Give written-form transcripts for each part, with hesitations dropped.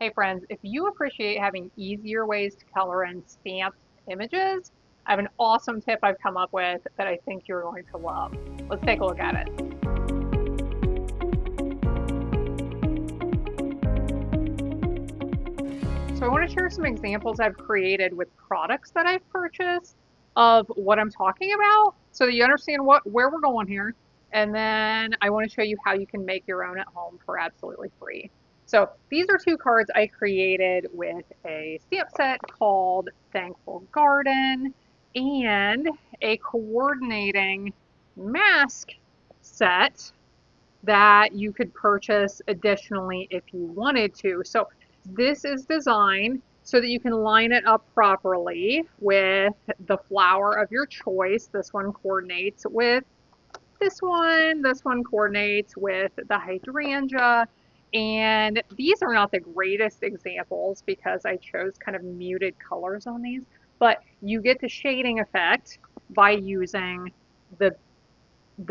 Hey friends, if you appreciate having easier ways to color in stamped images, I have an awesome tip I've come up with that I think you're going to love. Let's take a look at it. So I want to share some examples I've created with products that I've purchased of what I'm talking about so that you understand where we're going here. And then I want to show you how you can make your own at home for absolutely free. So these are two cards I created with a stamp set called Thankful Garden and a coordinating mask set that you could purchase additionally if you wanted to. So this is designed so that you can line it up properly with the flower of your choice. This one coordinates with this one coordinates with the hydrangea. And these are not the greatest examples because I chose kind of muted colors on these, but you get the shading effect by using the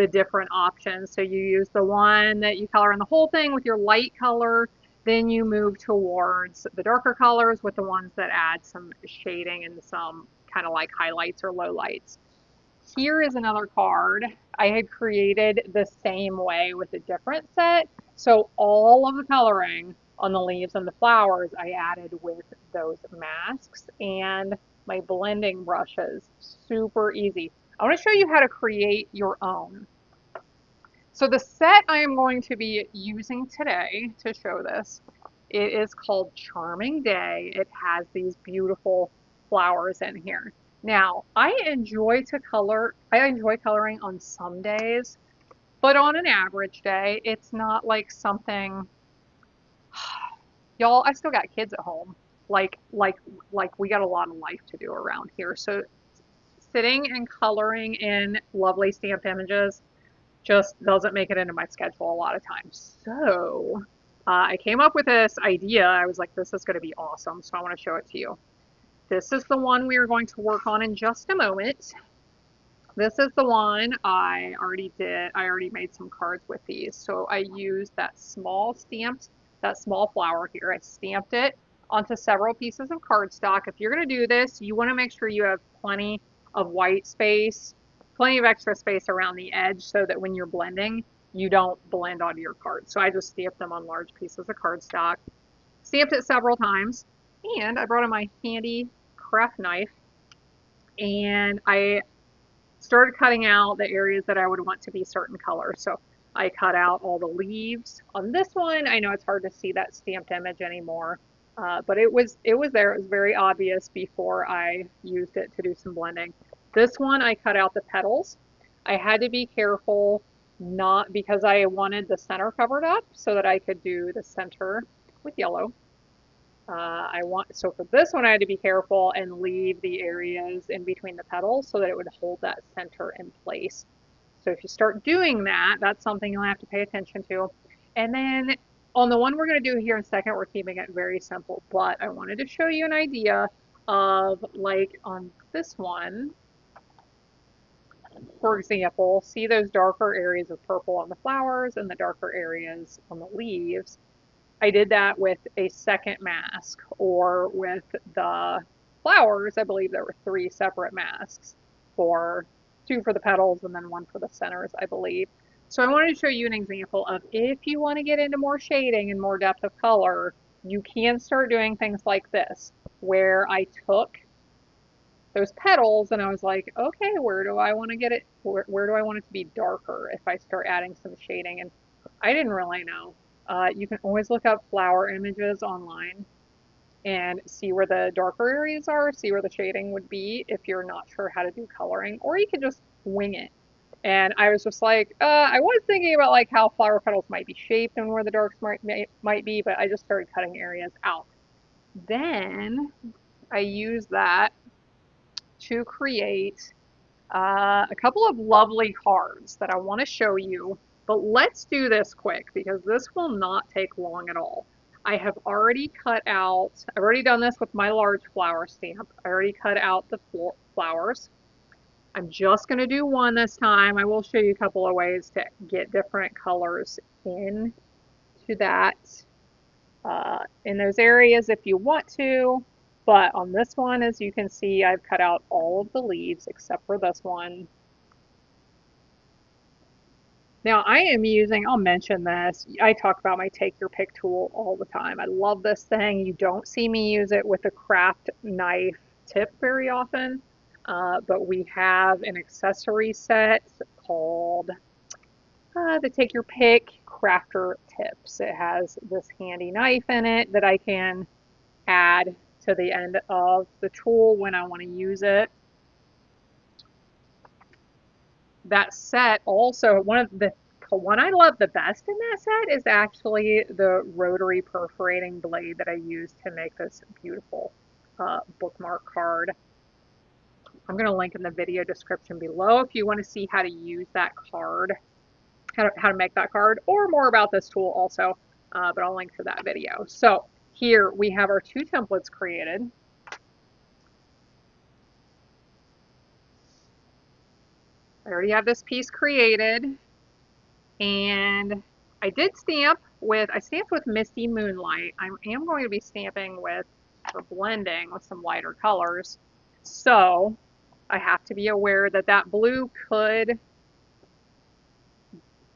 different options. So you use the one that you color in the whole thing with your light color, then you move towards the darker colors with the ones that add some shading and some kind of like highlights or lowlights. Here is another card I had created the same way with a different set. So all of the coloring on the leaves and the flowers I added with those masks and my blending brushes. Super easy. I want to show you how to create your own. So the set I am going to be using today to show this, it is called Charming Day. It has these beautiful flowers in here. Now, I enjoy coloring on some days, but on an average day, it's not like something, y'all, I still got kids at home. Like like like we got a lot of life to do around here. So sitting and coloring in lovely stamped images just doesn't make it into my schedule a lot of times. So I came up with this idea. I was like, this is going to be awesome. So I want to show it to you. This is the one we are going to work on in just a moment. This is the one I already did. I already made some cards with these. So I used that small flower here. I stamped it onto several pieces of cardstock. If you're going to do this, you want to make sure you have plenty of white space, plenty of extra space around the edge so that when you're blending, you don't blend onto your cards. So I just stamped them on large pieces of cardstock, stamped it several times, and I brought in my handy craft knife and I started cutting out the areas that I would want to be certain colors. So I cut out all the leaves on this one. I know it's hard to see that stamped image anymore, but it was there. It was very obvious before I used it to do some blending. This one I cut out the petals. I had to be careful, not because I wanted the center covered up so that I could do the center with yellow. So for this one I had to be careful and leave the areas in between the petals so that it would hold that center in place. So if you start doing that, that's something you'll have to pay attention to. And then on the one we're going to do here in a second, we're keeping it very simple, but I wanted to show you an idea of like on this one, for example, see those darker areas of purple on the flowers and the darker areas on the leaves. I did that with a second mask, or with the flowers, I believe there were three separate masks, for two for the petals and then one for the centers, I believe. So I wanted to show you an example of if you want to get into more shading and more depth of color, you can start doing things like this, where I took those petals and I was like, okay, where do I want to get it? Where do I want it to be darker if I start adding some shading? And I didn't really know. You can always look up flower images online and see where the darker areas are, see where the shading would be if you're not sure how to do coloring, or you can just wing it. And I was just like, I was thinking about like how flower petals might be shaped and where the darks might be, but I just started cutting areas out. Then I used that to create a couple of lovely cards that I want to show you, but let's do this quick because this will not take long at all. I've already done this with my large flower stamp. I already cut out the flowers. I'm just going to do one this time. I will show you a couple of ways to get different colors into that in those areas if you want to. But on this one, as you can see, I've cut out all of the leaves except for this one. Now I am using, I'll mention this, I talk about my take your pick tool all the time. I love this thing. You don't see me use it with a craft knife tip very often, but we have an accessory set called the Take Your Pick Crafter Tips. It has this handy knife in it that I can add to the end of the tool when I want to use it. That set also, one I love the best in that set is actually the rotary perforating blade that I use to make this beautiful bookmark card. I'm going to link in the video description below if you want to see how to use that card, how to make that card, or more about this tool also, but I'll link to that video. So here we have our two templates created. I already have this piece created, and I did I stamped with Misty Moonlight. I am going to be stamping with, or blending with some lighter colors. So I have to be aware that that blue could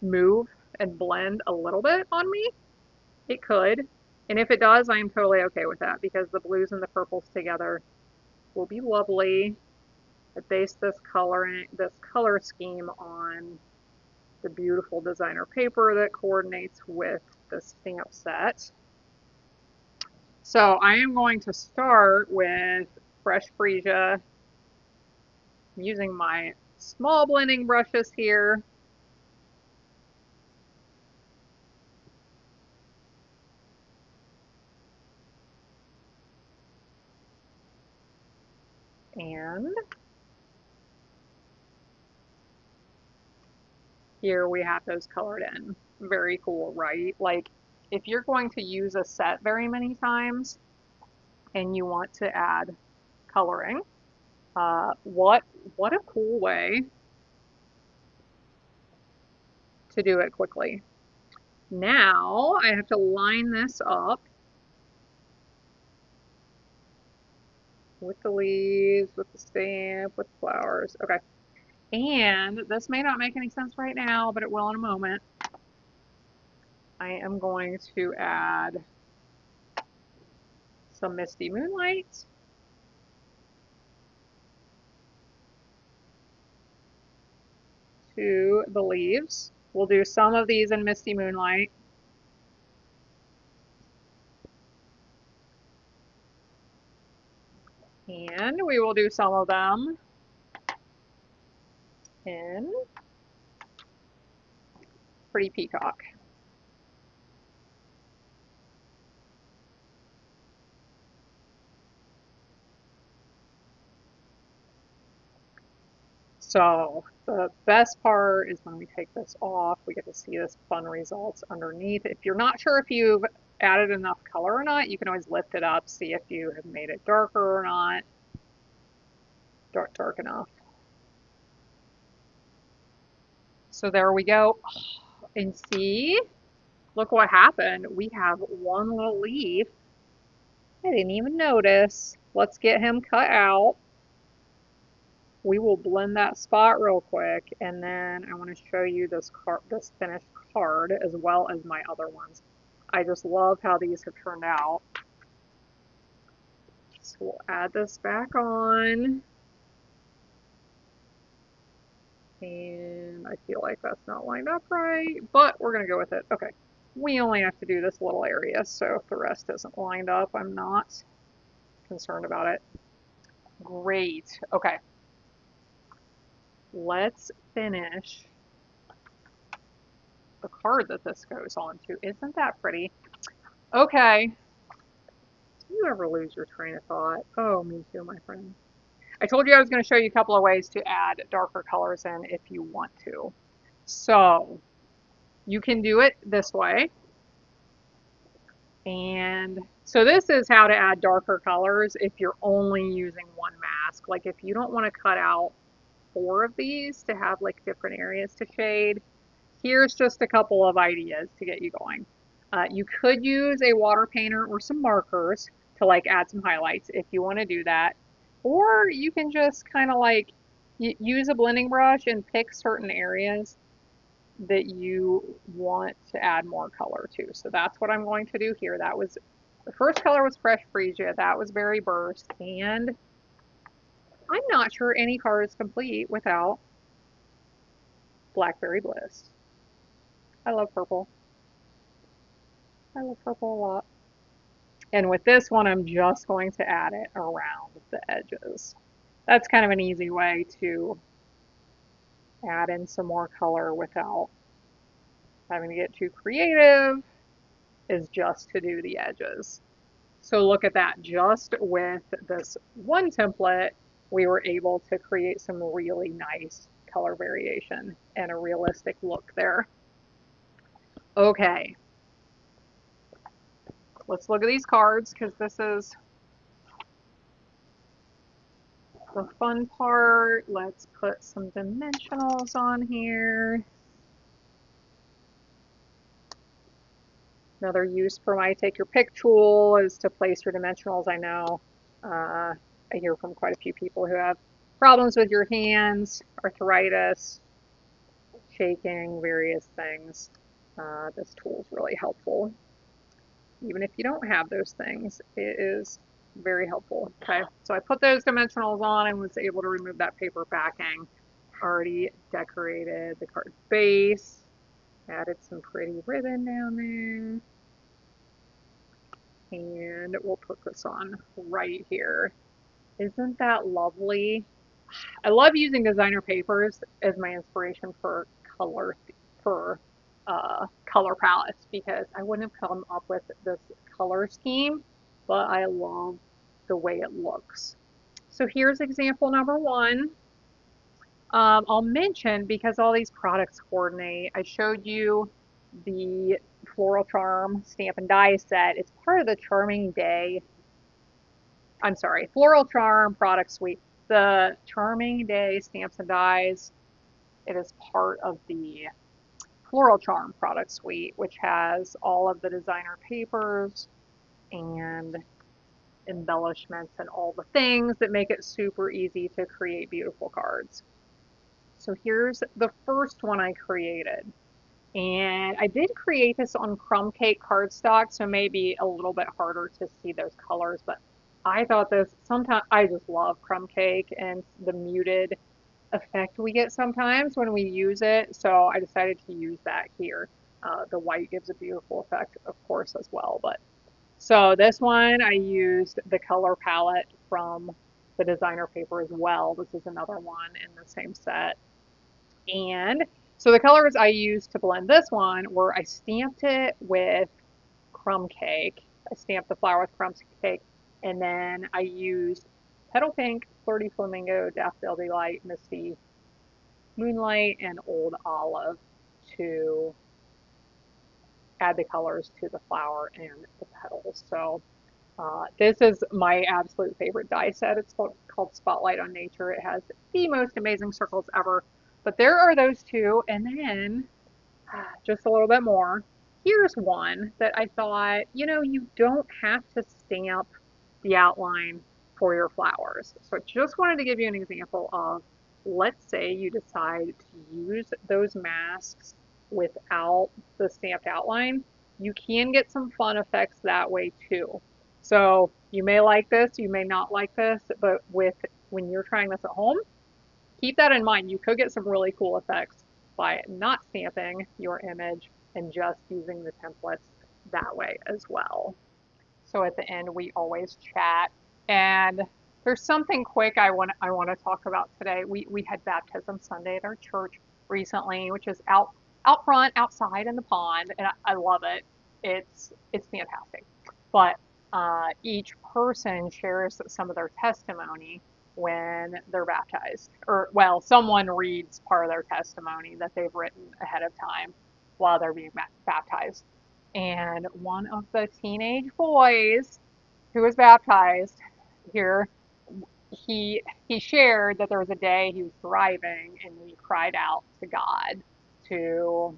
move and blend a little bit on me. It could. And if it does, I am totally okay with that because the blues and the purples together will be lovely. I based this color scheme on the beautiful designer paper that coordinates with the stamp set. So I am going to start with Fresh Freesia. I'm using my small blending brushes here. And here we have those colored in. Very cool, right? Like if you're going to use a set very many times and you want to add coloring, what a cool way to do it quickly. Now I have to line this up with the leaves, with the stamp, with the flowers. Okay. And this may not make any sense right now, but it will in a moment. I am going to add some Misty Moonlight. To the leaves. We'll do some of these in Misty Moonlight. And we will do some of them in Pretty Peacock. So the best part is when we take this off, we get to see this fun results underneath. If you're not sure if you've added enough color or not, you can always lift it up, see if you have made it darker or not. Dark enough. So there we go. And see, look what happened. We have one little leaf. I didn't even notice. Let's get him cut out. We will blend that spot real quick, and then I want to show you this finished card as well as my other ones. I just love how these have turned out. So we'll add this back on. And I feel like that's not lined up right, but we're going to go with it. Okay. We only have to do this little area, so if the rest isn't lined up, I'm not concerned about it. Great. Okay. Let's finish the card that this goes on to. Isn't that pretty? Okay. Do you ever lose your train of thought? Oh, me too, my friend. I told you I was going to show you a couple of ways to add darker colors in if you want to. So you can do it this way. And so this is how to add darker colors if you're only using one mask. Like if you don't want to cut out 4 of these to have like different areas to shade, here's just a couple of ideas to get you going. You could use a water painter or some markers to like add some highlights if you want to do that. Or you can just kind of like use a blending brush and pick certain areas that you want to add more color to. So that's what I'm going to do here. That was the first color was Fresh Freesia. That was Berry Burst. And I'm not sure any card is complete without Blackberry Bliss. I love purple. I love purple a lot. And with this one, I'm just going to add it around the edges. That's kind of an easy way to add in some more color without having to get too creative, is just to do the edges. So look at that, just with this one template, we were able to create some really nice color variation and a realistic look there. Okay, let's look at these cards because this is the fun part. Let's put some dimensionals on here. Another use for my take your pick tool is to place your dimensionals. I know I hear from quite a few people who have problems with your hands, arthritis, shaking, various things. This tool is really helpful. Even if you don't have those things, it is very helpful. Okay, so I put those dimensionals on and was able to remove that paper backing. Already decorated the card base, added some pretty ribbon down there. And we'll put this on right here. Isn't that lovely? I love using designer papers as my inspiration for color for color palettes because I wouldn't have come up with this color scheme, but I love the way it looks. So here's example number one. I'll mention because all these products coordinate. I showed you the Floral Charm stamp and die set. It's part of the Charming Day. I'm sorry, Floral Charm product suite. The Charming Day stamps and dies. It is part of the Floral Charm product suite, which has all of the designer papers and embellishments and all the things that make it super easy to create beautiful cards. So here's the first one I created. And I did create this on crumb cake cardstock, so maybe a little bit harder to see those colors, but I thought this, sometimes I just love crumb cake and the muted effect we get sometimes when we use it, so I decided to use that here. The white gives a beautiful effect, of course, as well, but so this one I used the color palette from the designer paper as well. This is another one in the same set. And so the colors I used to blend this one were I stamped it with crumb cake. I stamped the flower with crumb cake. And then I used Petal Pink, Flirty Flamingo, Daffodil Delight, Misty Moonlight, and Old Olive to add the colors to the flower and the petals. So this is my absolute favorite die set. It's called Spotlight on Nature. It has the most amazing circles ever. But there are those two, and then just a little bit more. Here's one that I thought, you don't have to stamp the outline for your flowers. So I just wanted to give you an example of, let's say you decide to use those masks without the stamped outline. You can get some fun effects that way too. So you may like this, you may not like this, but when you're trying this at home, keep that in mind. You could get some really cool effects by not stamping your image and just using the templates that way as well. So at the end, we always chat. And there's something quick I want to talk about today. We had baptism Sunday at our church recently, which is out front, outside in the pond, and I love it. It's fantastic. But each person shares some of their testimony when they're baptized, or well, someone reads part of their testimony that they've written ahead of time while they're being baptized. And one of the teenage boys who was baptized here, he shared that there was a day he was driving and he cried out to God to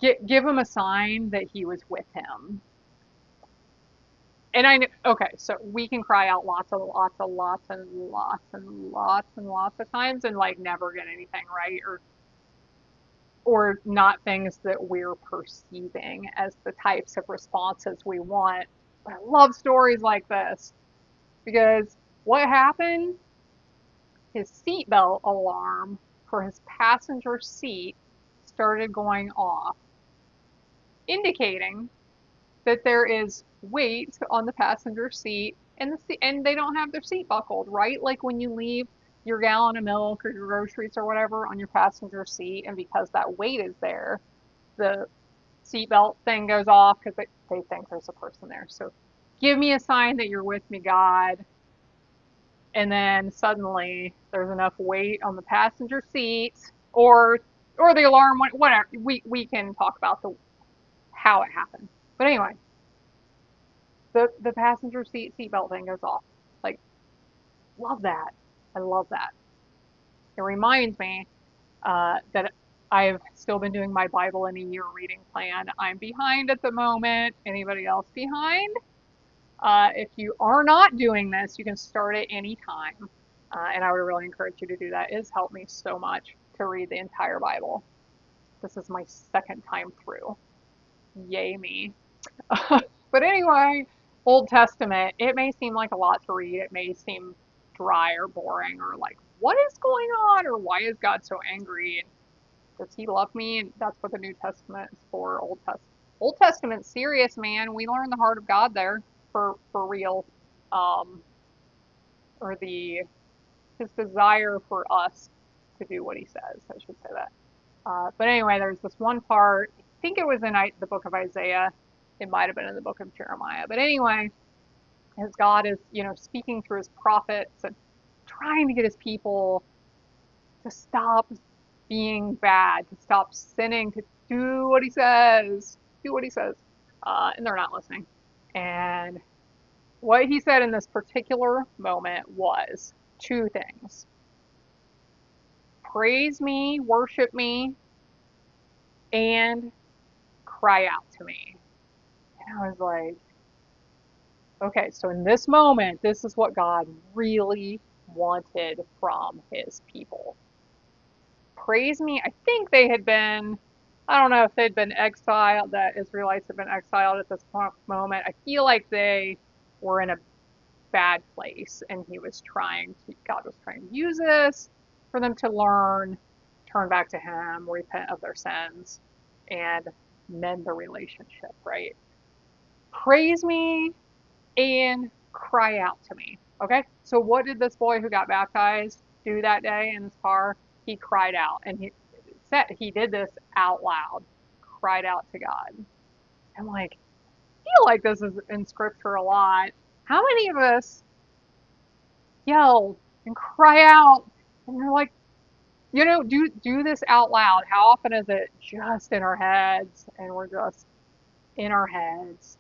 give him a sign that he was with him. And I know, okay, so we can cry out lots of times and like never get anything right, or not things that we're perceiving as the types of responses we want. But I love stories like this because what happened? His seatbelt alarm for his passenger seat started going off, indicating that there is weight on the passenger seat and they don't have their seat buckled, right? Like when you leave your gallon of milk or your groceries or whatever on your passenger seat, and because that weight is there, the seatbelt thing goes off because they think there's a person there. So give me a sign that you're with me, God. And then suddenly there's enough weight on the passenger seat, or the alarm went, whatever. We can talk about the how it happened. But anyway, the passenger seatbelt thing goes off. Like, love that. I love that. It reminds me that I've still been doing my Bible in a year reading plan. I'm behind at the moment. Anybody else behind? If you are not doing this, you can start at any time. And I would really encourage you to do that. It has helped me so much to read the entire Bible. This is my second time through. Yay me. But anyway, Old Testament, it may seem like a lot to read. It may seem dry or boring or like, what is going on? Or why is God so angry? And does he love me? And that's what the New Testament is for. Old Testament, serious, man. We learn the heart of God there for real. Um, or his desire for us to do what he says. I should say that. But anyway, there's this one part. I think it was in the book of Isaiah. It might have been in the book of Jeremiah. But anyway, as God is, speaking through his prophets and trying to get his people to stop being bad, to stop sinning, to do what he says, and they're not listening. And what he said in this particular moment was two things: praise me, worship me, and cry out to me. And I was like, okay, so in this moment, this is what God really wanted from his people. Praise me. I think they had been, I don't know if they'd been exiled, that Israelites had been exiled at this moment. I feel like they were in a bad place and God was trying to use this for them to learn, turn back to him, repent of their sins, and mend the relationship, right? Praise me and cry out to me. Okay? So what did this boy who got baptized do that day in his car? He cried out, and he did this out loud. Cried out to God. I'm like, I feel like this is in scripture a lot. How many of us yell and cry out and you're like, do this out loud? How often is it just in our heads and we're just in our heads,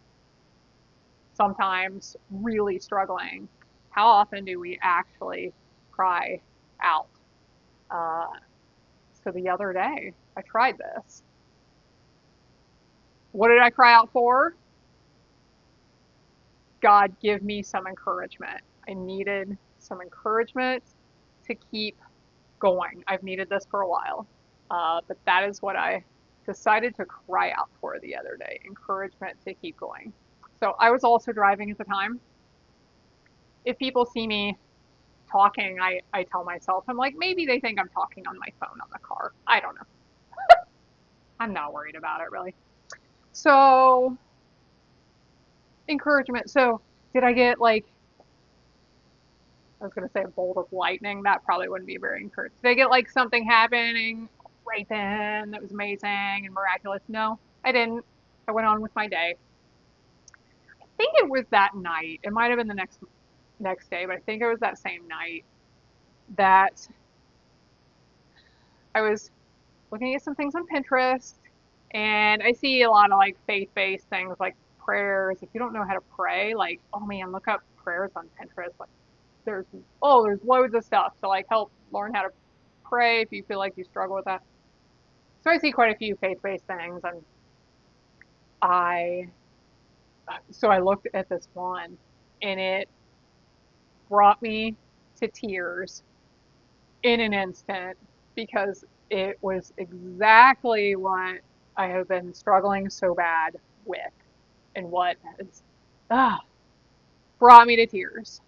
sometimes really struggling? How often do we actually cry out? Uh, so the other day, I tried this. What did I cry out for? God, give me some encouragement. I needed some encouragement to keep going. I've needed this for a while. But that is what I decided to cry out for the other day: encouragement to keep going. So I was also driving at the time. If people see me talking, I tell myself, I'm like, maybe they think I'm talking on my phone on the car. I don't know. I'm not worried about it really. So, encouragement. So, did I get like, I was going to say a bolt of lightning? That probably wouldn't be very encouraging. Did I get like something happening right then that was amazing and miraculous? No, I didn't. I went on with my day. I think it was that night. It might have been the next day, but I think it was that same night that I was looking at some things on Pinterest, and I see a lot of like faith-based things like prayers. If you don't know how to pray, like, oh man, look up prayers on Pinterest. Like there's loads of stuff to like help learn how to pray if you feel like you struggle with that. So I see quite a few faith-based things, and I I looked at this one, and it brought me to tears in an instant because it was exactly what I have been struggling so bad with, and what has ah, brought me to tears.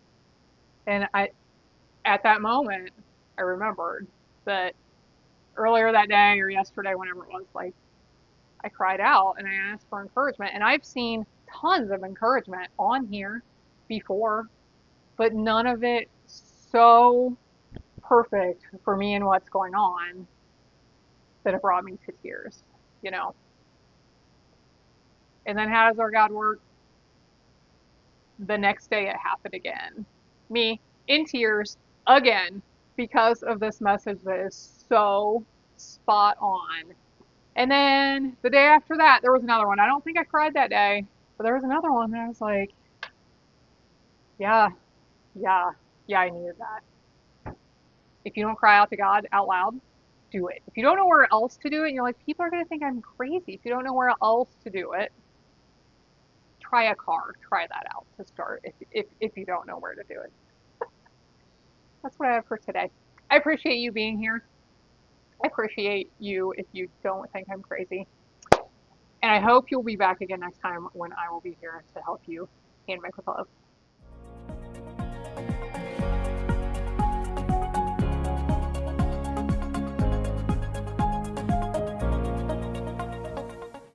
And at that moment, I remembered that earlier that day or yesterday, whenever it was, like, I cried out and I asked for encouragement. And I've seen tons of encouragement on here before, but none of it so perfect for me and what's going on that it brought me to tears, you know. And then how does our God work? The next day it happened again. Me in tears again because of this message that is so spot on. And then the day after that, there was another one. I don't think I cried that day, but there was another one that I was like, yeah, yeah, yeah, I needed that. If you don't cry out to God out loud, do it. If you don't know where else to do it, you're like, people are going to think I'm crazy. If you don't know where else to do it, try a car. Try that out to start if you don't know where to do it. That's what I have for today. I appreciate you being here. I appreciate you if you don't think I'm crazy. And I hope you'll be back again next time when I will be here to help you hand make with love.